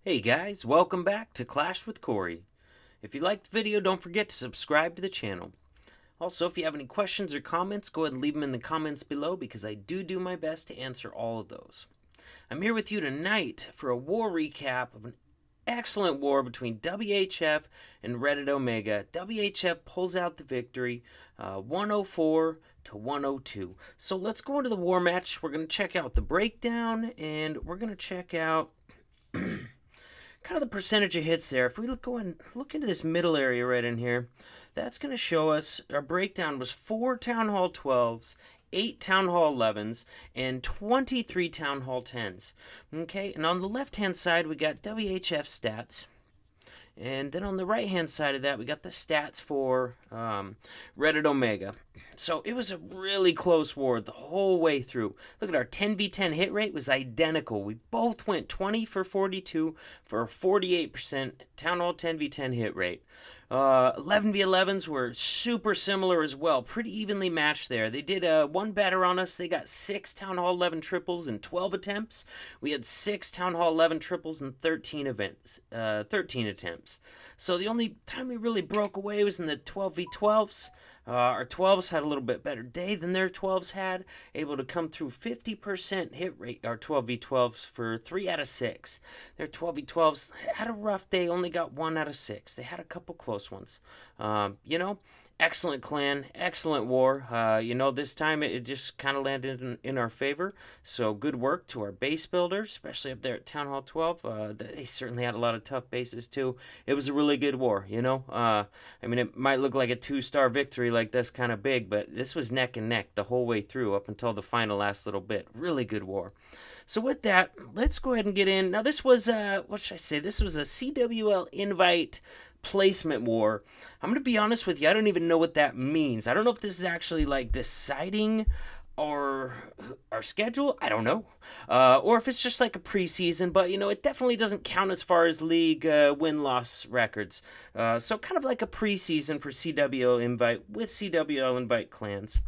Hey guys, welcome back to Clash with Corey. If you liked the video, don't forget to subscribe to the channel. Also, if you have any questions or comments, go ahead and leave them in the comments below because I do my best to answer all of those. I'm here with you tonight for a war recap of an excellent war between WHF and Reddit Omega. WHF pulls out the victory, 104 to 102. So let's go into the war match. We're going to check out the breakdown and we're going to check out kind of the percentage of hits there. If we go and look into this middle area right in here, that's going to show us our breakdown was 4 Town Hall 12s, 8 Town Hall 11s, and 23 Town Hall 10s. Okay, and on the left-hand side, we got WHF stats. And then on the right-hand side of that, we got the stats for Reddit Omega. So it was a really close war the whole way through. Look at our 10v10 hit rate was identical. We both went 20 for 42 for a 48% Town Hall 10v10 hit rate. 11v11s were super similar as well, pretty evenly matched there. They did one better on us. They got 6 Town Hall 11 triples in 12 attempts. We had 6 Town Hall 11 triples in 13 attempts. So the only time we really broke away was in the 12v12s. Our 12s had a little bit better day than their 12s had, able to come through 50% hit rate, our 12v12s, for 3 out of 6. Their 12v12s had a rough day, only got 1 out of 6. They had a couple close ones. Excellent clan, excellent war. This time it just kind of landed in our favor. So good work to our base builders, especially up there at Town Hall 12. They certainly had a lot of tough bases too. It was a really good war, it might look like a 2-star victory like this kind of big, but this was neck and neck the whole way through up until the final last little bit. Really good war. So with that, let's go ahead and get in. Now this was, what should I say? This was a CWL invite placement war. I'm going to be honest with you, I don't even know what that means. I don't know if this is actually like deciding our schedule. I don't know. Or if it's just like a preseason, but it definitely doesn't count as far as league win-loss records. So kind of like a preseason for CWL invite with CWL invite clans.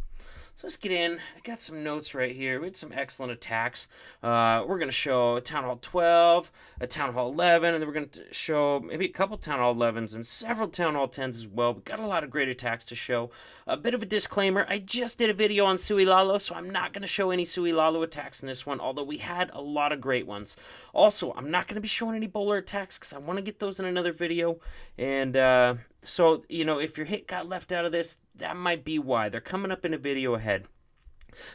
So let's get in. I got some notes right here. We had some excellent attacks. We're going to show a Town Hall 12, a Town Hall 11, and then we're going to show maybe a couple Town Hall 11s and several Town Hall 10s as well. We've got a lot of great attacks to show. A bit of a disclaimer, I just did a video on Sui Lalo, so I'm not going to show any Sui Lalo attacks in this one, although we had a lot of great ones. Also, I'm not going to be showing any bowler attacks because I want to get those in another video. And so, if your hit got left out of this, that might be why. They're coming up in a video ahead.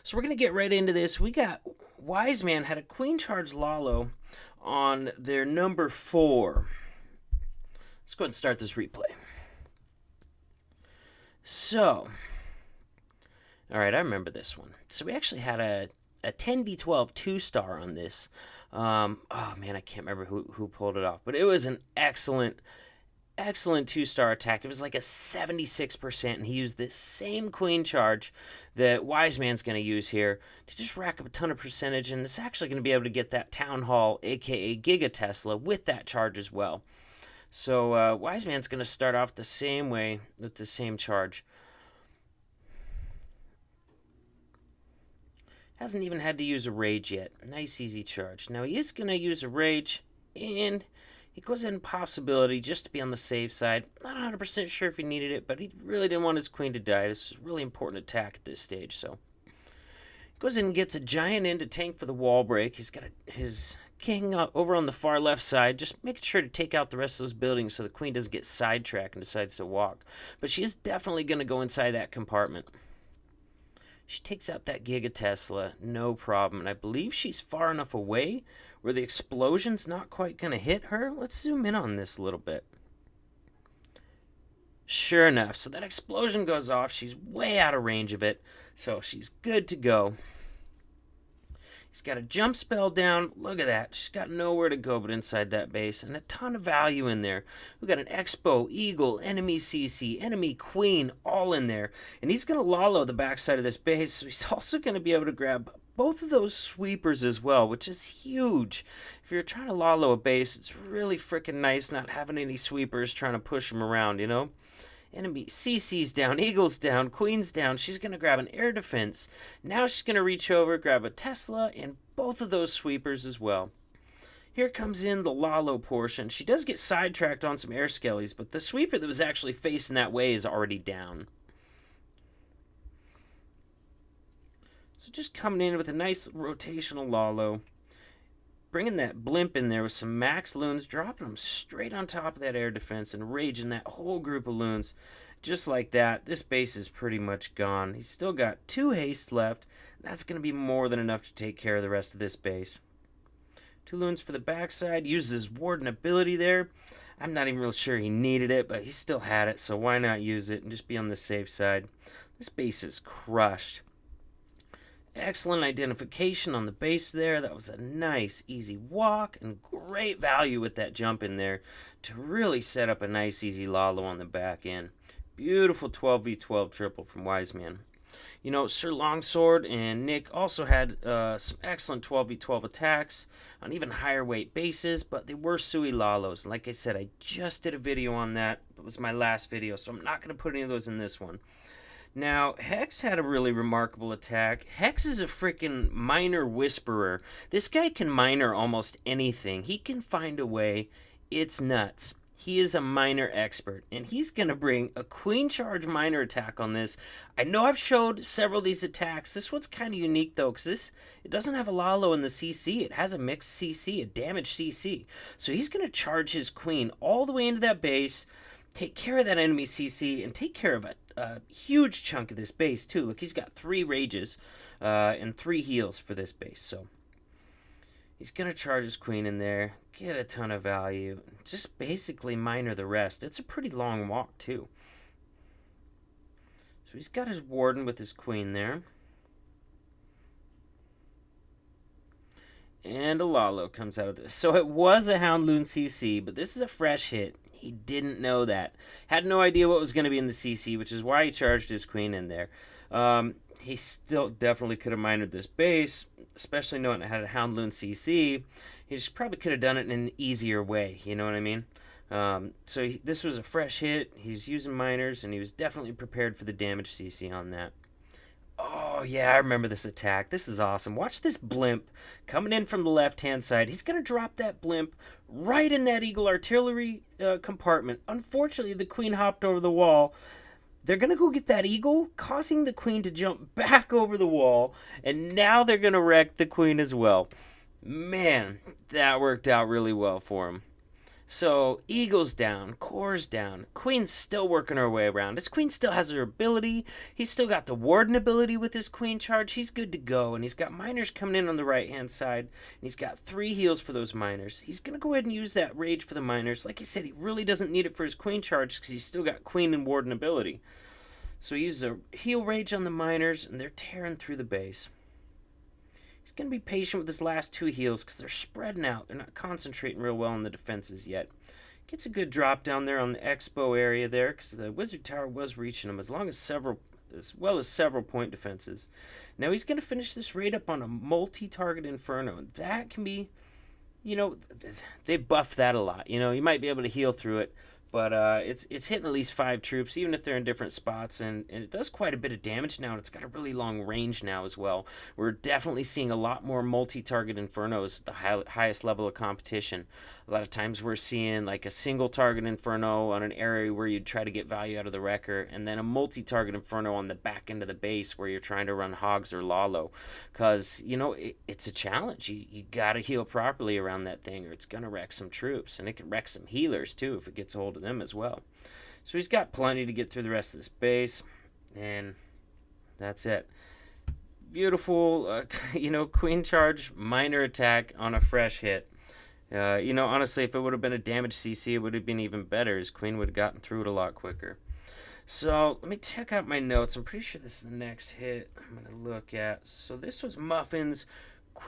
So we're going to get right into this. We got Wise Man had a Queen Charge Lalo on their number 4. Let's go ahead and start this replay. So, all right, I remember this one. So we actually had a 10v12 2-star on this. Oh man, I can't remember who pulled it off, but it was an excellent 2-star attack. It was like a 76%, and he used this same Queen Charge that Wise Man's going to use here to just rack up a ton of percentage, and it's actually going to be able to get that Town Hall, aka Giga Tesla, with that charge as well. So Wise Man's going to start off the same way with the same charge. Hasn't even had to use a Rage yet. Nice, easy charge. Now he is going to use a Rage, and he goes ahead and pops ability just to be on the safe side. Not 100% sure if he needed it, but he really didn't want his queen to die. This is a really important attack at this stage, so. Goes in and gets a giant in to tank for the wall break. He's got his king over on the far left side, just making sure to take out the rest of those buildings so the queen doesn't get sidetracked and decides to walk. But she is definitely going to go inside that compartment. She takes out that Giga Tesla, no problem. And I believe she's far enough away where the explosion's not quite going to hit her. Let's zoom in on this a little bit. Sure enough, so that explosion goes off. She's way out of range of it, so she's good to go. He's got a jump spell down. Look at that. She's got nowhere to go but inside that base, and a ton of value in there. We've got an Expo, Eagle, enemy CC, enemy Queen, all in there. And he's going to Lalo the backside of this base, so he's also going to be able to grab both of those sweepers as well, which is huge. If you're trying to Lalo a base, it's really freaking nice not having any sweepers trying to push them around, Enemy CC's down, Eagle's down, Queen's down. She's going to grab an air defense. Now she's going to reach over, grab a Tesla, and both of those sweepers as well. Here comes in the Lalo portion. She does get sidetracked on some air skellies, but the sweeper that was actually facing that way is already down. So just coming in with a nice rotational Lalo. Bringing that blimp in there with some max loons, dropping them straight on top of that air defense and raging that whole group of loons. Just like that, this base is pretty much gone. He's still got 2 haste left. That's going to be more than enough to take care of the rest of this base. 2 loons for the backside. Uses his warden ability there. I'm not even real sure he needed it, but he still had it, so why not use it and just be on the safe side. This base is crushed. Excellent identification on the base there. That was a nice, easy walk, and great value with that jump in there to really set up a nice, easy Lalo on the back end. Beautiful 12v12 triple from Wiseman. You know, Sir Longsword and Nick also had some excellent 12v12 attacks on even higher weight bases, but they were Sui Lalos. Like I said, I just did a video on that. It was my last video, so I'm not going to put any of those in this one. Now, Hex had a really remarkable attack. Hex is a freaking miner whisperer. This guy can miner almost anything. He can find a way. It's nuts. He is a miner expert, and he's going to bring a queen charge miner attack on this. I know I've showed several of these attacks. This one's kind of unique, though, because it doesn't have a Lalo in the CC. It has a mixed CC, a damaged CC. So he's going to charge his queen all the way into that base, take care of that enemy CC, and take care of a huge chunk of this base, too. Look, he's got 3 rages and 3 heals for this base, so he's going to charge his queen in there, get a ton of value, just basically miner the rest. It's a pretty long walk, too. So he's got his warden with his queen there. And a Lalo comes out of this. So it was a Houndloon CC, but this is a fresh hit. He didn't know that. Had no idea what was going to be in the CC, which is why he charged his queen in there. He still definitely could have minered this base, especially knowing it had a Houndloon CC. He just probably could have done it in an easier way, you know what I mean? This was a fresh hit. He's using miners, and he was definitely prepared for the damage CC on that. Oh, yeah, I remember this attack. This is awesome. Watch this blimp coming in from the left-hand side. He's going to drop that blimp right in that Eagle artillery compartment. Unfortunately, the queen hopped over the wall. They're going to go get that Eagle, causing the queen to jump back over the wall, and now they're going to wreck the queen as well. Man, that worked out really well for him. So, Eagle's down, Core's down, Queen's still working her way around. His queen still has her ability. He's still got the warden ability with his queen charge. He's good to go, and he's got miners coming in on the right-hand side, and he's got 3 heals for those miners. He's going to go ahead and use that rage for the miners. Like I said, he really doesn't need it for his queen charge because he's still got queen and warden ability. So he uses a heal rage on the miners, and they're tearing through the base. He's going to be patient with his last 2 heals because they're spreading out. They're not concentrating real well on the defenses yet. Gets a good drop down there on the expo area there because the wizard tower was reaching him as well as several point defenses. Now he's going to finish this raid up on a multi-target inferno, and that can be, you know, they buffed that a lot. You know, you might be able to heal through it, but it's hitting at least 5 troops, even if they're in different spots, and it does quite a bit of damage now, and it's got a really long range now as well. We're definitely seeing a lot more multi-target Infernos at the highest level of competition. A lot of times we're seeing like a single-target Inferno on an area where you'd try to get value out of the Wrecker, and then a multi-target Inferno on the back end of the base where you're trying to run Hogs or Lalo. Because, you know, it's a challenge. You got to heal properly around that thing, or it's going to wreck some troops, and it can wreck some healers, too, if it gets a hold of them as well. So he's got plenty to get through the rest of this base, and that's it. Beautiful, you know, queen charge, minor attack on a fresh hit. You know, honestly, if it would have been a damaged CC, it would have been even better. His queen would have gotten through it a lot quicker. So let me check out my notes. I'm pretty sure this is the next hit I'm going to look at. So this was Muffin's.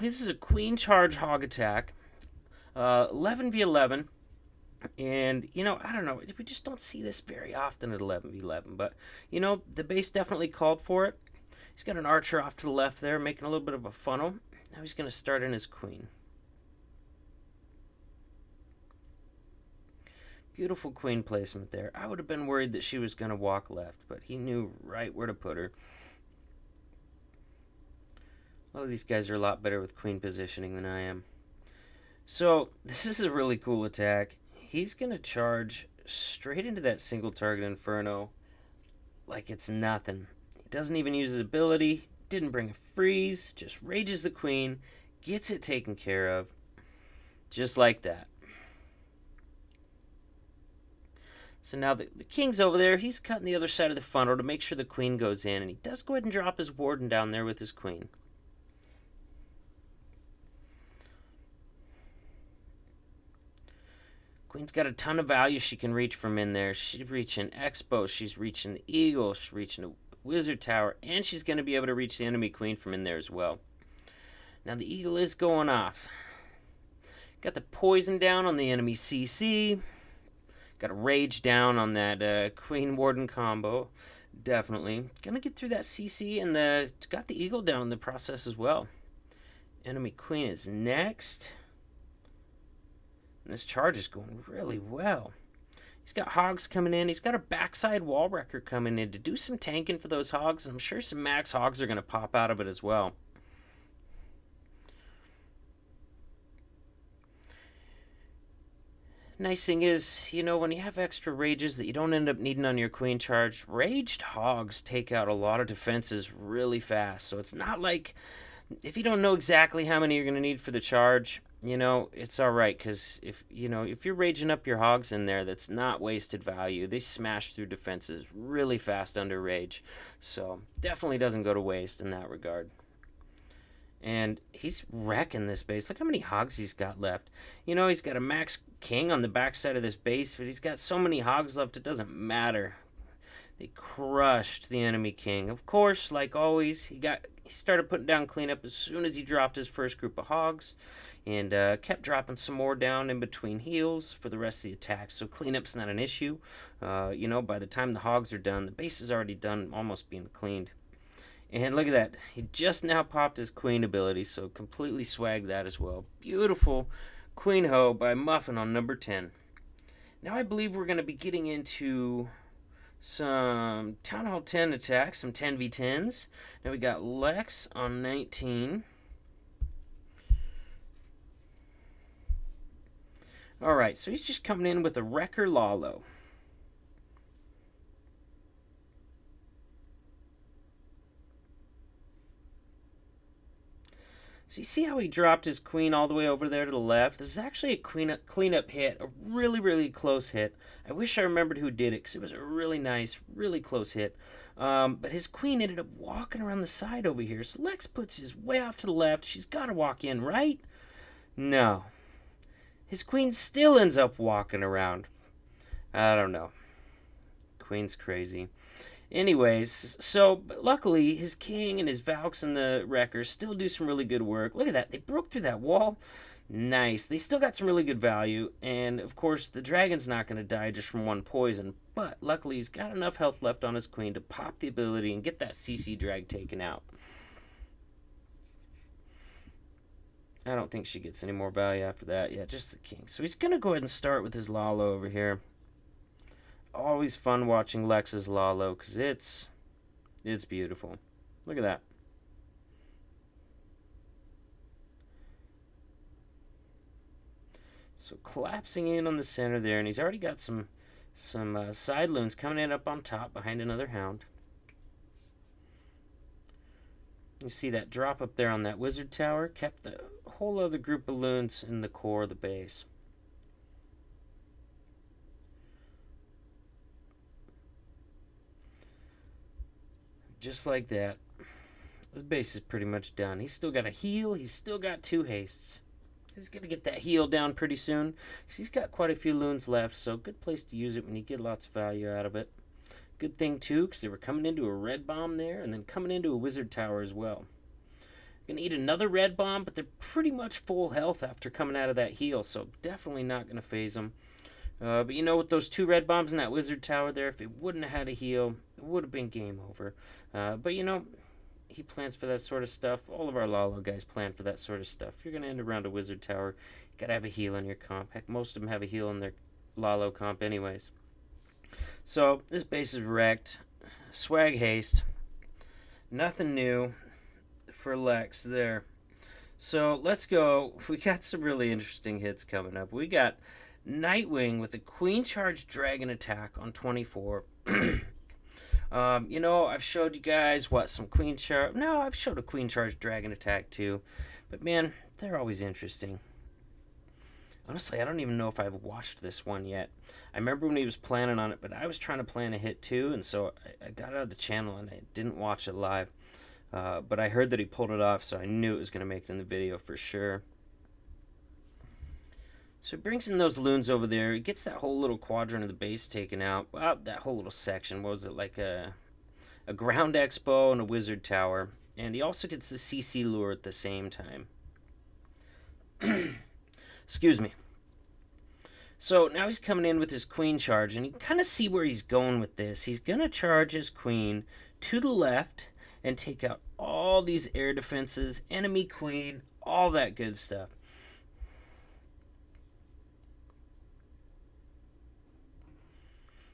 This is a queen charge hog attack. 11v11. And, you know, I don't know. We just don't see this very often at 11v11. But, you know, the base definitely called for it. He's got an archer off to the left there, making a little bit of a funnel. Now he's going to start in his queen. Beautiful queen placement there. I would have been worried that she was going to walk left, but he knew right where to put her. A lot of these guys are a lot better with queen positioning than I am. So this is a really cool attack. He's going to charge straight into that single target Inferno like it's nothing. He doesn't even use his ability, didn't bring a freeze, just rages the queen, gets it taken care of, just like that. So now the king's over there. He's cutting the other side of the funnel to make sure the queen goes in, and he does go ahead and drop his warden down there with his queen. Queen's got a ton of value she can reach from in there. She's reaching Expo, she's reaching the Eagle, she's reaching the Wizard Tower, and she's going to be able to reach the enemy queen from in there as well. Now the Eagle is going off. Got the poison down on the enemy CC. Got a rage down on that Queen Warden combo. Definitely. Gonna get through that CC, and got the Eagle down in the process as well. Enemy Queen is next. And this charge is going really well. He's got hogs coming in. He's got a backside wall wrecker coming in to do some tanking for those hogs. And I'm sure some max hogs are going to pop out of it as well. Nice thing is, when you have extra rages that you don't end up needing on your queen charge, raged hogs take out a lot of defenses really fast. So it's not like, if you don't know exactly how many you're going to need for the charge, it's all right, because if you're raging up your hogs in there, that's not wasted value. They smash through defenses really fast under rage, so definitely doesn't go to waste in that regard. And he's wrecking this base. Look how many hogs he's got left. He's got a max king on the backside of this base, but he's got so many hogs left it doesn't matter. They crushed the enemy king. Of course, like always, he started putting down cleanup as soon as he dropped his first group of hogs, and kept dropping some more down in between heals for the rest of the attacks. So cleanup's not an issue. By the time the hogs are done, the base is already done, almost being cleaned. And look at that. He just now popped his queen ability, so completely swagged that as well. Beautiful Queen Ho by Muffin on number 10. Now I believe we're going to be getting into some Town Hall 10 attacks, some 10v10s. Now we got Lex on 19. Alright, so he's just coming in with a Wrecker Lalo. So you see how he dropped his queen all the way over there to the left? This is actually a cleanup hit, a really, really close hit. I wish I remembered who did it, because it was a really nice, really close hit. But his queen ended up walking around the side over here. So Lex puts his way off to the left. She's got to walk in, right? No. His queen still ends up walking around. I don't know. Queen's crazy. Anyways, so luckily his king and his Valks and the Wreckers still do some really good work. Look at that. They broke through that wall. Nice. They still got some really good value. And, of course, the dragon's not going to die just from one poison. But luckily he's got enough health left on his queen to pop the ability and get that CC drag taken out. I don't think she gets any more value after that. Yeah, just the king. So he's going to go ahead and start with his Lalo over here. Always fun watching Lex's Lalo, because it's beautiful. Look at that. So collapsing in on the center there, and he's already got some side loons coming in up on top behind another hound. You see that drop up there on that wizard tower? Kept the whole other group of loons in the core of the base. Just like that. The base is pretty much done. He's still got a heal. He's still got 2 hastes. He's going to get that heal down pretty soon. He's got quite a few loons left, so good place to use it when you get lots of value out of it. Good thing, too, because they were coming into a red bomb there and then coming into a wizard tower as well. Going to eat another red bomb, but they're pretty much full health after coming out of that heal, so definitely not going to phase them. But with those 2 red bombs in that wizard tower there, if it wouldn't have had a heal, it would have been game over. But he plans for that sort of stuff. All of our Lalo guys plan for that sort of stuff. If you're going to end around a wizard tower, you got to have a heal in your comp. Heck, most of them have a heal in their Lalo comp anyways. So this base is wrecked. Swag haste. Nothing new for Lex there. So let's go. We got some really interesting hits coming up. We got Nightwing with a Queen Charge Dragon attack on 24. I've showed you guys some Queen Charge. No, I've showed a Queen Charge Dragon attack too. But man, they're always interesting. Honestly, I don't even know if I've watched this one yet. I remember when he was planning on it, but I was trying to plan a hit too, and so I got out of the channel and I didn't watch it live. But I heard that he pulled it off, so I knew it was going to make it in the video for sure. So he brings in those loons over there. He gets that whole little quadrant of the base taken out. Well, that whole little section. What was it, like a ground expo and a wizard tower. And he also gets the CC lure at the same time. Excuse me. So now he's coming in with his queen charge, and you can kind of see where he's going with this. He's going to charge his queen to the left and take out all these air defenses, enemy queen, all that good stuff.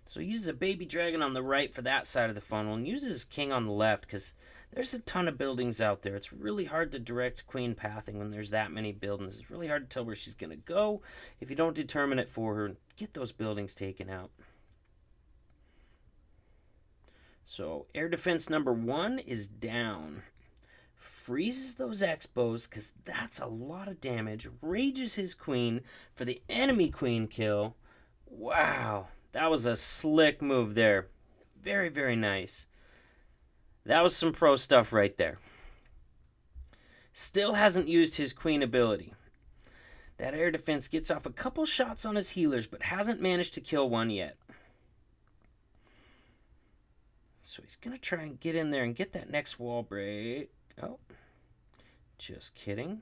So he uses a baby dragon on the right for that side of the funnel and uses his king on the left because there's a ton of buildings out there. It's really hard to direct queen pathing when there's that many buildings. It's really hard to tell where she's going to go if you don't determine it for her and get those buildings taken out. So air defense number 1 is down. Freezes those expos because that's a lot of damage. Rages his queen for the enemy queen kill. Wow. That was a slick move there. Very, very nice. That was some pro stuff right there. Still hasn't used his queen ability. That air defense gets off a couple shots on his healers, but hasn't managed to kill one yet. So he's going to try and get in there and get that next wall break. Oh, just kidding.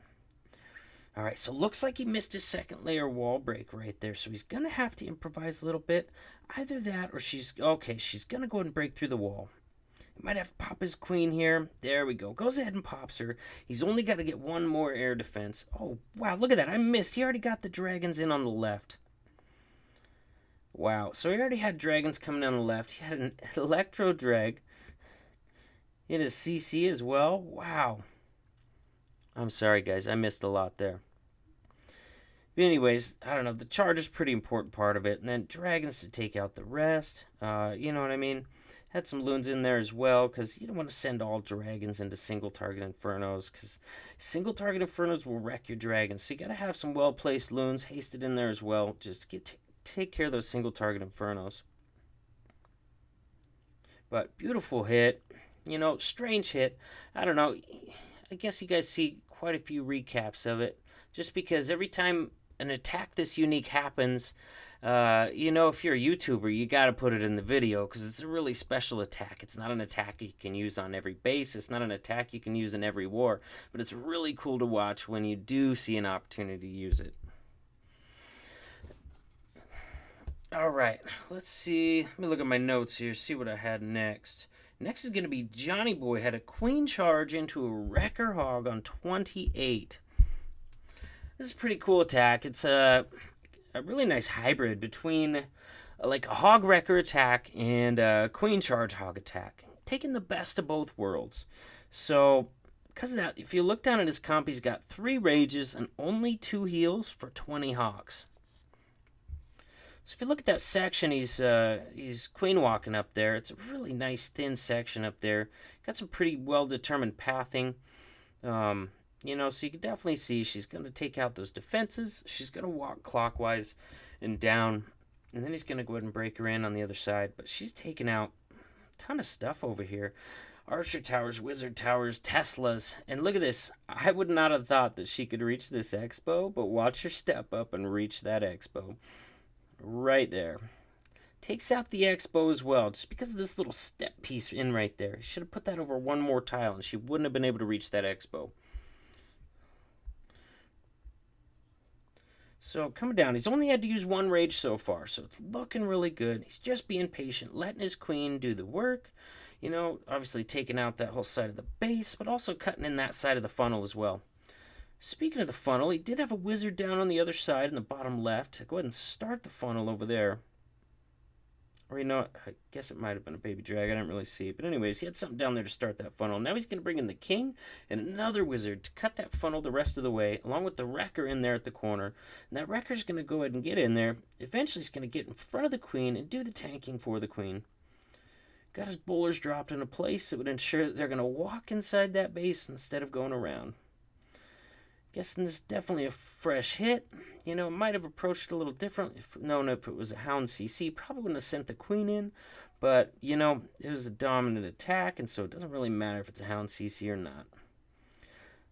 All right, so looks like he missed his second layer wall break right there. So he's going to have to improvise a little bit. Either that or she's going to go ahead and break through the wall. He might have to pop his queen here. There we go. Goes ahead and pops her. He's only got to get one more air defense. Oh, wow, look at that. I missed. He already got the dragons in on the left. Wow, so he already had dragons coming on the left. He had an electro drag in his CC as well. Wow. I'm sorry, guys. I missed a lot there. But anyways, I don't know. The charge is a pretty important part of it. And then dragons to take out the rest. You know what I mean? Had some loons in there as well because you don't want to send all dragons into single target infernos because single target infernos will wreck your dragons. So you got to have some well-placed loons hasted in there as well. Just take care of those single target infernos. But beautiful hit. Strange hit. I don't know. I guess you guys see quite a few recaps of it. Just because every time an attack this unique happens, if you're a YouTuber, you got to put it in the video because it's a really special attack. It's not an attack you can use on every base. It's not an attack you can use in every war. But it's really cool to watch when you do see an opportunity to use it. All right, let's see. Let me look at my notes here, see what I had next. Next is going to be Johnny Boy had a queen charge into a Wrecker Hog on 28. This is a pretty cool attack. It's a really nice hybrid between like a Hog Wrecker attack and a Queen Charge Hog attack. Taking the best of both worlds. So, because of that, if you look down at his comp, he's got 3 rages and only 2 heals for 20 hogs. So if you look at that section, he's queen walking up there. It's a really nice thin section up there. Got some pretty well determined pathing. So you can definitely see she's going to take out those defenses. She's going to walk clockwise and down, and then he's going to go ahead and break her in on the other side. But she's taking out a ton of stuff over here. Archer towers, wizard towers, Teslas. And look at this. I would not have thought that she could reach this expo, but watch her step up and reach that expo. Right there. Takes out the expo as well, just because of this little step piece in right there. Should have put that over one more tile, and she wouldn't have been able to reach that expo. So, coming down, he's only had to use 1 rage so far, so it's looking really good. He's just being patient, letting his queen do the work. Obviously taking out that whole side of the base, but also cutting in that side of the funnel as well. Speaking of the funnel, he did have a wizard down on the other side in the bottom left. Go ahead and start the funnel over there. Or, you know, I guess it might have been a baby drag. I didn't really see it. But anyways, he had something down there to start that funnel. Now he's going to bring in the king and another wizard to cut that funnel the rest of the way, along with the wrecker in there at the corner. And that wrecker's going to go ahead and get in there. Eventually, he's going to get in front of the queen and do the tanking for the queen. Got his bowlers dropped in a place that would ensure that they're going to walk inside that base instead of going around. Guessing this is definitely a fresh hit. You know, it might have approached it a little different if known if it was a Hound CC. Probably wouldn't have sent the queen in. But, you know, it was a dominant attack, and so it doesn't really matter if it's a Hound CC or not.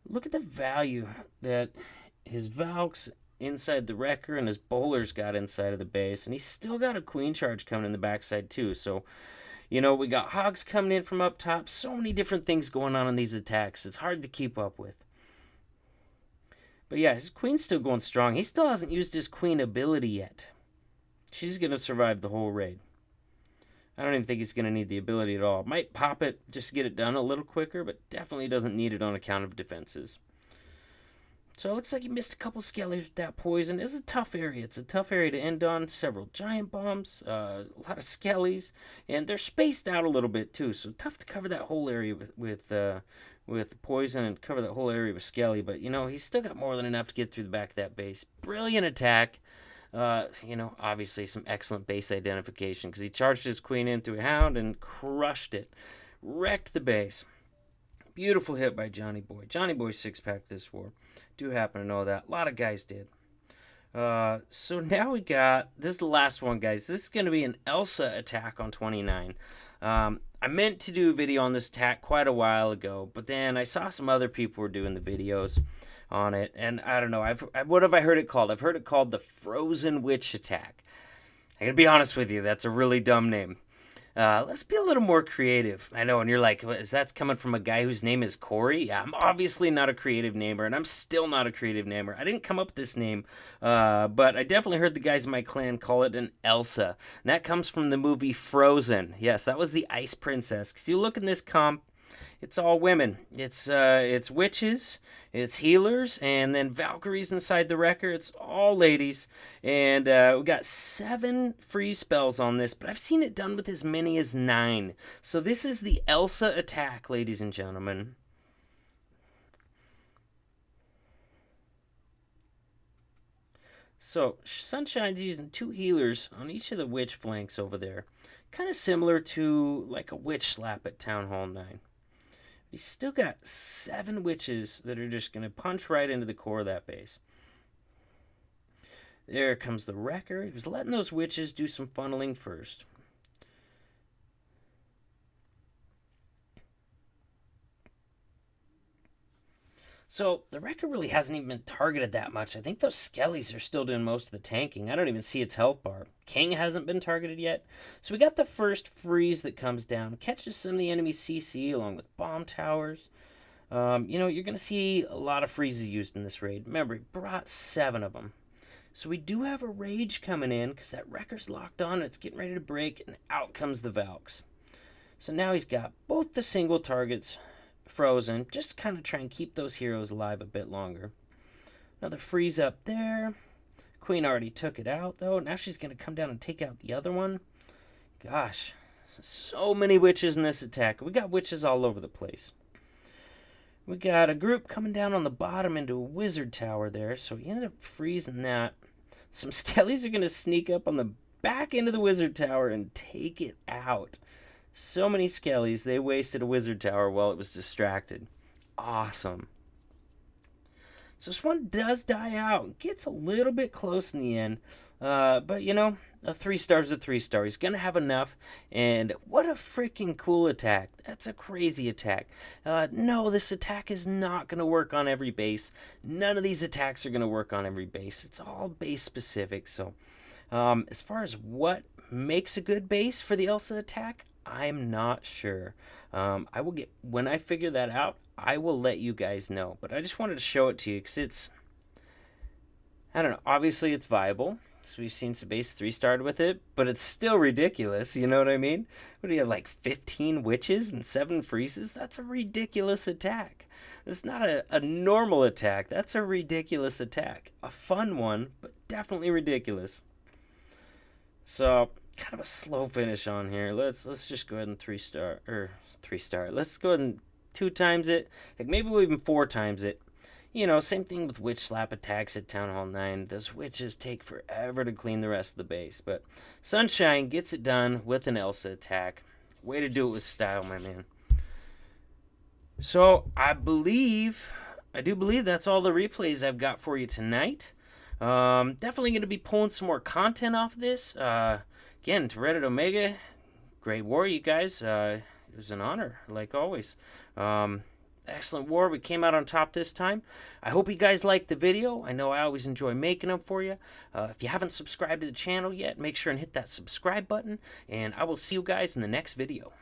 Look at the value that his Valks inside the wrecker and his bowlers got inside of the base. And he's still got a queen charge coming in the backside, too. So, you know, we got hogs coming in from up top. So many different things going on in these attacks. It's hard to keep up with. But yeah, his queen's still going strong. He still hasn't used his queen ability yet. She's going to survive the whole raid. I don't even think he's going to need the ability at all. Might pop it just to get it done a little quicker, but definitely doesn't need it on account of defenses. So it looks like he missed a couple skellies with that poison. It's a tough area. It's a tough area to end on. Several giant bombs, a lot of skellies, and they're spaced out a little bit too. So tough to cover that whole area with poison and cover that whole area with skelly. But you know, he's still got more than enough to get through the back of that base. Brilliant attack. You know, obviously some excellent base identification because he charged his queen into a hound and crushed it, wrecked the base. Beautiful hit by Johnny Boy. Johnny Boy six-pack this war. Do happen to know that. A lot of guys did. So now we got, this is the last one, guys. This is going to be an Elsa attack on 29. I meant to do a video on this attack quite a while ago, but then I saw some other people were doing the videos on it, and I don't know. What have I heard it called? I've heard it called the Frozen Witch Attack. I gotta be honest with you, that's a really dumb name. Let's be a little more creative. I know, and you're like, is that coming from a guy whose name is Corey? Yeah, I'm obviously not a creative namer, and I'm still not a creative namer. I didn't come up with this name, but I definitely heard the guys in my clan call it an Elsa. And that comes from the movie Frozen. Yes, that was the Ice Princess. Because you look in this comp, it's all women. It's witches, it's healers, and then Valkyries inside the wrecker. It's all ladies. And we got 7 freeze spells on this, but I've seen it done with as many as 9. So this is the Elsa attack, ladies and gentlemen. So Sunshine's using 2 healers on each of the witch flanks over there. Kind of similar to like a witch slap at Town Hall 9. He's still got 7 witches that are just going to punch right into the core of that base. There comes the wrecker. He was letting those witches do some funneling first. So the wrecker really hasn't even been targeted that much. I think those skellies are still doing most of the tanking. I don't even see its health bar. King hasn't been targeted yet. So we got the first freeze that comes down. Catches some of the enemy CC along with bomb towers. You know, you're going to see a lot of freezes used in this raid. Remember, he brought 7 of them. So we do have a rage coming in because that wrecker's locked on and it's getting ready to break, and out comes the Valks. So now he's got both the single targets frozen, just kind of try and keep those heroes alive a bit longer. Another freeze up there. Queen already took it out though. Now she's going to come down and take out the other one. Gosh, so many witches in this attack. We got witches all over the place. We got a group coming down on the bottom into a wizard tower there, so he ended up freezing that. Some skellies are going to sneak up on the back end of the wizard tower and take it out. So many skellies, they wasted a wizard tower while it was distracted. Awesome. So this one does die out. Gets a little bit close in the end. But, you know, a 3-star is a 3-star. He's going to have enough. And what a freaking cool attack. That's a crazy attack. No, this attack is not going to work on every base. None of these attacks are going to work on every base. It's all base specific. So as far as what makes a good base for the Elsa attack, I'm not sure. I will get, when I figure that out, I will let you guys know. But I just wanted to show it to you because it's, I don't know, obviously it's viable. So we've seen some base 3-starred with it, but it's still ridiculous, you know what I mean? What do you have, like 15 witches and 7 freezes? That's a ridiculous attack. It's not a normal attack. That's a ridiculous attack. A fun one, but definitely ridiculous. So kind of a slow finish on here. Let's just go ahead and 3-star or 3-star. Let's go ahead and 2 times it. Like maybe we'll even 4 times it. You know, same thing with witch slap attacks at Town Hall 9. Those witches take forever to clean the rest of the base. But Sunshine gets it done with an Elsa attack. Way to do it with style, my man. So I do believe that's all the replays I've got for you tonight. Definitely going to be pulling some more content off of this. Again, to Reddit Omega, great war, you guys. It was an honor, like always. Excellent war. We came out on top this time. I hope you guys liked the video. I know I always enjoy making them for you. If you haven't subscribed to the channel yet, make sure and hit that subscribe button. And I will see you guys in the next video.